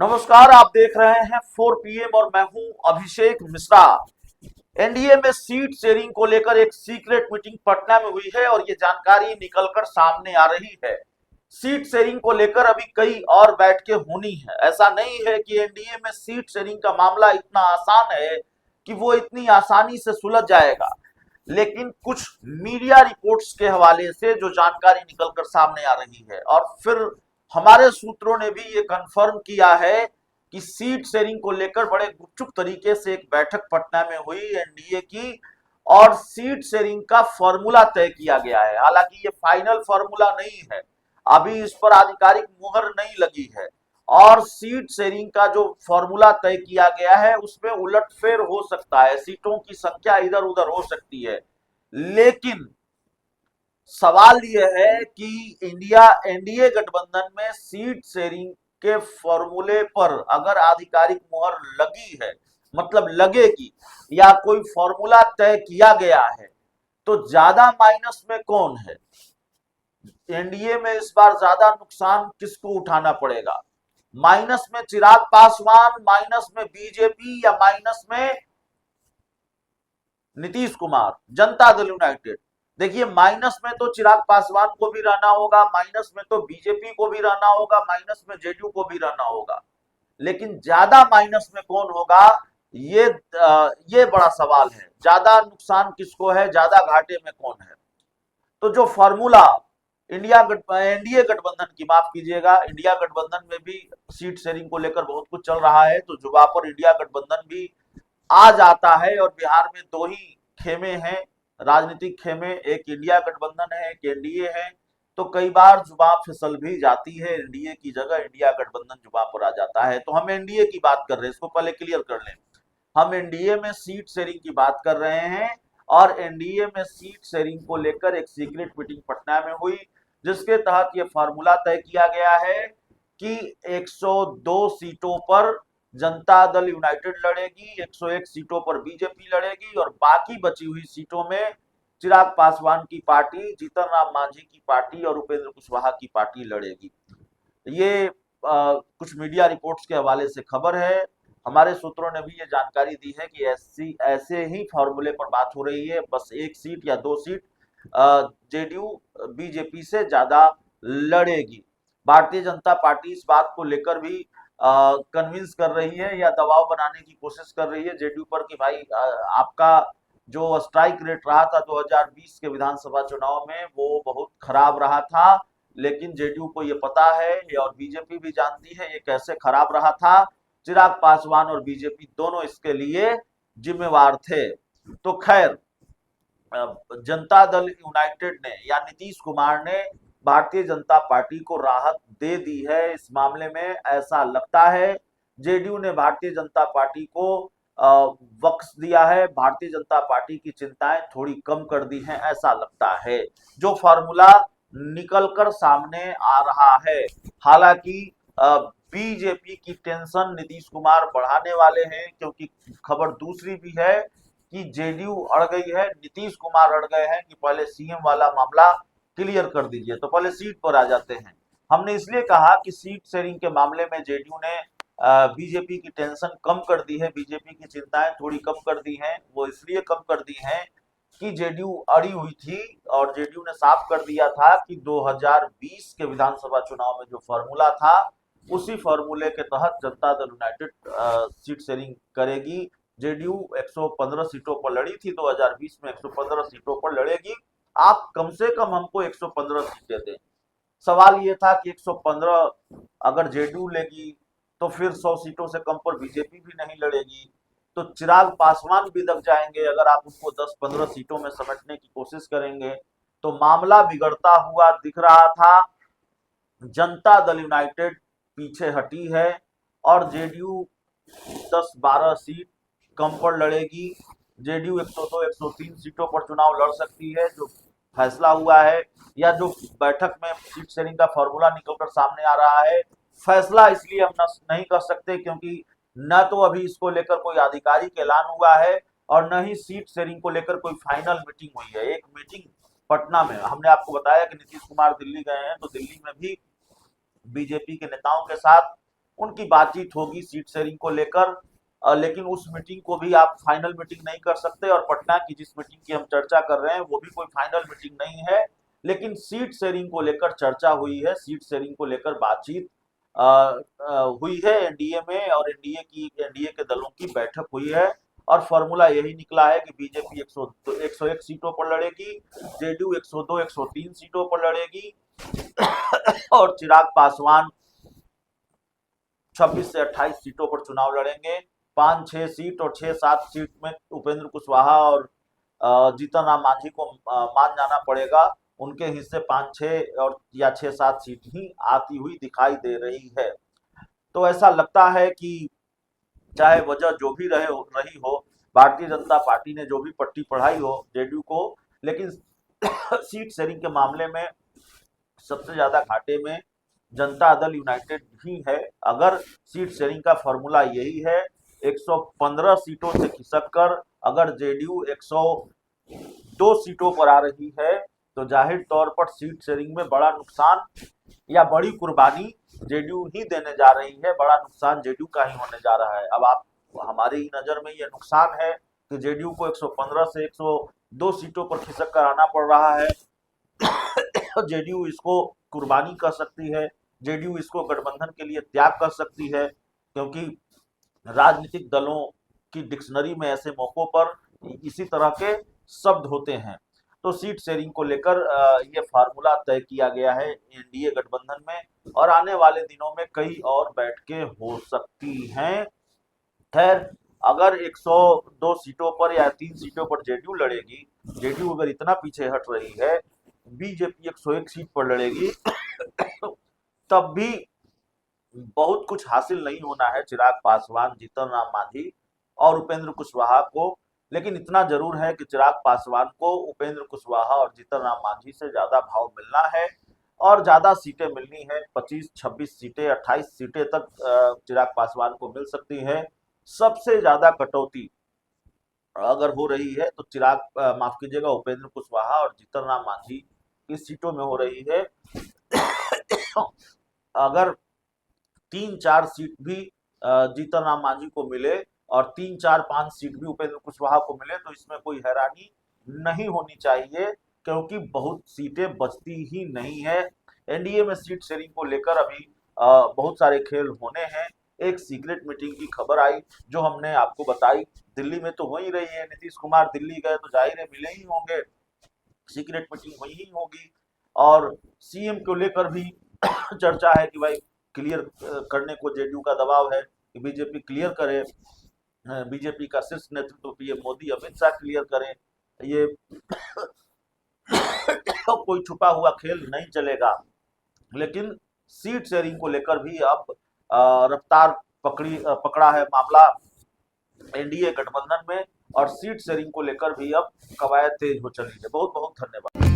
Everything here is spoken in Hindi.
नमस्कार, आप देख रहे हैं 4 PM और मैं हूं अभिषेक मिश्रा। एनडीए में सीट शेयरिंग को लेकर एक सीक्रेट मीटिंग पटना में हुई है और ये जानकारी निकलकर सामने आ रही है। सीट शेयरिंग को लेकर अभी कई और बैठकें होनी है। ऐसा नहीं है कि एनडीए में सीट शेयरिंग का मामला इतना आसान है कि वो इतनी आसानी से सुलझ जाएगा, लेकिन कुछ मीडिया रिपोर्ट्स के हवाले से जो जानकारी निकलकर सामने आ रही है और फिर हमारे सूत्रों ने भी ये कंफर्म किया है कि सीट शेयरिंग को लेकर बड़े गुपचुप तरीके से एक बैठक पटना में हुई एनडीए की और सीट शेयरिंग का फॉर्मूला तय किया गया है। हालांकि ये फाइनल फॉर्मूला नहीं है, अभी इस पर आधिकारिक मुहर नहीं लगी है और सीट शेयरिंग का जो फॉर्मूला तय किया गया है उसमें उलटफेर हो सकता है, सीटों की संख्या इधर उधर हो सकती है। लेकिन सवाल यह है कि इंडिया एनडीए गठबंधन में सीट शेयरिंग के फॉर्मूले पर अगर आधिकारिक मुहर लगी है, मतलब लगेगी, या कोई फॉर्मूला तय किया गया है, तो ज्यादा माइनस में कौन है? एनडीए में इस बार ज्यादा नुकसान किसको उठाना पड़ेगा? माइनस में चिराग पासवान, माइनस में बीजेपी, या माइनस में नीतीश कुमार, जनता दल यूनाइटेड? देखिए, माइनस में तो चिराग पासवान को भी रहना होगा, माइनस में तो बीजेपी को भी रहना होगा, माइनस में जेडीयू को भी रहना होगा, लेकिन ज्यादा माइनस में कौन होगा? ये बड़ा सवाल है। ज्यादा नुकसान किसको है, ज्यादा घाटे में कौन है? तो जो फॉर्मूला एनडीए गठबंधन की, माफ कीजिएगा, इंडिया गठबंधन में भी सीट शेयरिंग को लेकर बहुत कुछ चल रहा है, तो जुबा पर इंडिया गठबंधन भी आ जाता है। और बिहार में दो ही खेमे हैं, राजनीतिक खेमे, एक इंडिया गठबंधन है, एक एनडीए है। तो कई बार जुबान फिसल भी जाती है, एनडीए की जगह इंडिया गठबंधन जुबान पर आ जाता है। तो हम एनडीए की बात कर रहे हैं, इसको पहले क्लियर कर लें। हम एनडीए में सीट शेयरिंग की बात कर रहे हैं और एनडीए में सीट शेयरिंग को लेकर एक सीक्रेट मीटिंग पटना में हुई, जिसके तहत यह फार्मूला तय किया गया है कि 102 सीटों पर जनता दल यूनाइटेड लड़ेगी, 101 सीटों पर बीजेपी लड़ेगी और बाकी बची हुई सीटों में चिराग पासवान की पार्टी, जीतन राम मांझी की पार्टी और उपेंद्र कुशवाहा की पार्टी लड़ेगी। ये कुछ मीडिया रिपोर्ट्स के हवाले से खबर है। हमारे सूत्रों ने भी ये जानकारी दी है कि ऐसे ही फॉर्मूले पर बात हो रही है, बस एक सीट या दो सीट जेडीयू बीजेपी से ज्यादा लड़ेगी। भारतीय जनता पार्टी इस बात को लेकर भी कन्विंस कर रही है या दबाव बनाने की कोशिश कर रही है जेडीयू पर कि भाई आपका जो स्ट्राइक रेट रहा था 2020 के विधानसभा चुनाव में वो बहुत खराब रहा था, लेकिन जेडीयू को ये पता है और बीजेपी भी जानती है ये कैसे खराब रहा था। चिराग पासवान और बीजेपी दोनों इसके लिए जिम्मेवार थे। तो खैर, जनता दल यूनाइटेड ने या नीतीश कुमार ने भारतीय जनता पार्टी को राहत दे दी है इस मामले में, ऐसा लगता है। जेडीयू ने भारतीय जनता पार्टी को वक्स दिया है, भारतीय जनता पार्टी की चिंताएं थोड़ी कम कर दी हैं, ऐसा लगता है। जो फार्मूला निकलकर सामने आ रहा है, हालांकि बीजेपी की टेंशन नीतीश कुमार बढ़ाने वाले हैं, क्योंकि खबर दूसरी भी है कि जेडीयू अड़ गई है, नीतीश कुमार अड़ गए हैं कि पहले सीएम वाला मामला क्लियर कर दीजिए, तो पहले सीट पर आ जाते हैं। हमने इसलिए कहा कि सीट शेयरिंग के मामले में जेडीयू ने बीजेपी की टेंशन कम कर दी है, बीजेपी की चिंताएं थोड़ी कम कर दी हैं। वो इसलिए कम कर दी हैं कि जेडीयू अड़ी हुई थी और जेडीयू ने साफ कर दिया था कि 2020 के विधानसभा चुनाव में जो फॉर्मूला था उसी फॉर्मूले के तहत Janata Dal United seat sharing करेगी। जेडीयू 115 सीटों पर लड़ी थी, 2020 में 115 सीटों पर लड़ेगी। आप कम से कम हमको 115 सीटें दें। सवाल ये था कि 115 अगर जेडीयू लेगी तो फिर 100 सीटों से कम पर बीजेपी भी नहीं लड़ेगी, तो चिराग पासवान भी दब जाएंगे अगर आप उनको 10-15 सीटों में समेटने की कोशिश करेंगे। तो मामला बिगड़ता हुआ दिख रहा था। जनता दल यूनाइटेड पीछे हटी है और जेडीयू 10-12 सीट कम पर लड़ेगी। जेडीयू 102-103 सीटों पर चुनाव लड़ सकती है, जो फैसला हुआ है, या जो बैठक में सीट शेयरिंग का फॉर्मूला निकलकर सामने आ रहा है। फैसला इसलिए हम नहीं कर सकते क्योंकि न तो अभी इसको लेकर कोई आधिकारिक ऐलान हुआ है और न ही सीट शेयरिंग को लेकर कोई फाइनल मीटिंग हुई है। एक मीटिंग पटना में, हमने आपको बताया कि नीतीश कुमार दिल्ली गए हैं, तो दिल्ली में भी बीजेपी के नेताओं के साथ उनकी बातचीत होगी सीट शेयरिंग को लेकर। लेकिन उस मीटिंग को भी आप फाइनल मीटिंग नहीं कर सकते, और पटना की जिस मीटिंग की हम चर्चा कर रहे हैं वो भी कोई फाइनल मीटिंग नहीं है। लेकिन सीट शेयरिंग को लेकर चर्चा हुई है, सीट शेयरिंग को लेकर बातचीत हुई है एनडीए में, और एनडीए के दलों की बैठक हुई है, और फॉर्मूला यही निकला है कि बीजेपी 101 सीटों पर लड़ेगी, जेडीयू 102 103 सीटों पर लड़ेगी, और चिराग पासवान 26 से 28 सीटों पर चुनाव लड़ेंगे। 5-6 सीट और 6-7 सीट में उपेंद्र कुशवाहा और जीतन राम मांझी को मान जाना पड़ेगा। उनके हिस्से 5-6 और या 6-7 सीट ही आती हुई दिखाई दे रही है। तो ऐसा लगता है कि चाहे वजह जो भी रही हो, भारतीय जनता पार्टी ने जो भी पट्टी पढ़ाई हो जेडीयू को, लेकिन सीट शेयरिंग के मामले में सबसे ज्यादा घाटे में जनता दल यूनाइटेड ही है। अगर सीट शेयरिंग का फॉर्मूला यही है, 115 सीटों से खिसक कर अगर जेडीयू 102 सीटों पर आ रही है, तो जाहिर तौर पर सीट शेयरिंग में बड़ा नुकसान या बड़ी कुर्बानी जेडीयू ही देने जा रही है, बड़ा नुकसान जेडीयू का ही होने जा रहा है। अब आप हमारी ही नजर में यह नुकसान है कि जेडीयू को 115 से 102 सीटों पर खिसक कर आना पड़ रहा है। जेडीयू इसको कुर्बानी कर सकती है, जेडीयू इसको गठबंधन के लिए त्याग कर सकती है, क्योंकि राजनीतिक दलों की डिक्शनरी में ऐसे मौकों पर इसी तरह के शब्द होते हैं। तो सीट शेयरिंग को लेकर ये फार्मूला तय किया गया है एनडीए गठबंधन में, और आने वाले दिनों में कई और बैठकें हो सकती हैं। खैर, अगर 102 सीटों पर या 3 सीटों पर जेडीयू लड़ेगी, जेडीयू अगर इतना पीछे हट रही है, बीजेपी 101 सीट पर लड़ेगी, तब भी बहुत कुछ हासिल नहीं होना है चिराग पासवान, जीतन राम मांझी और उपेंद्र कुशवाहा को। लेकिन इतना जरूर है कि चिराग पासवान को उपेंद्र कुशवाहा और जीतन राम मांझी से ज्यादा भाव मिलना है, और ज्यादा सीटें मिलनी है। 25-26 सीटें, 28 सीटें तक चिराग पासवान को मिल सकती है। सबसे ज्यादा कटौती अगर हो रही है तो माफ कीजिएगा, उपेंद्र कुशवाहा और जीतन राम मांझी की सीटों में हो रही है। अगर 3-4 सीट भी जीतन राम मांझी को मिले और 3-4-5 सीट भी उपेंद्र कुशवाहा को मिले, तो इसमें कोई हैरानी नहीं होनी चाहिए, क्योंकि बहुत सीटें बचती ही नहीं है। एनडीए में सीट शेयरिंग को लेकर अभी बहुत सारे खेल होने हैं। एक सीक्रेट मीटिंग की खबर आई जो हमने आपको बताई, दिल्ली में तो हो ही रही है। नीतीश कुमार दिल्ली गए तो जाहिर है मिले ही होंगे, सीक्रेट मीटिंग हुई ही होगी, और सीएम को लेकर भी चर्चा है कि भाई क्लियर करने को जेडीयू का दबाव है कि बीजेपी क्लियर करे, बीजेपी का शीर्ष नेतृत्व पीएम मोदी अमित शाह क्लियर करें। ये कोई छुपा हुआ खेल नहीं चलेगा। लेकिन सीट शेयरिंग को लेकर भी अब रफ्तार पकड़ा है मामला एनडीए गठबंधन में, और सीट शेयरिंग को लेकर भी अब कवायद तेज हो चली है। बहुत बहुत धन्यवाद।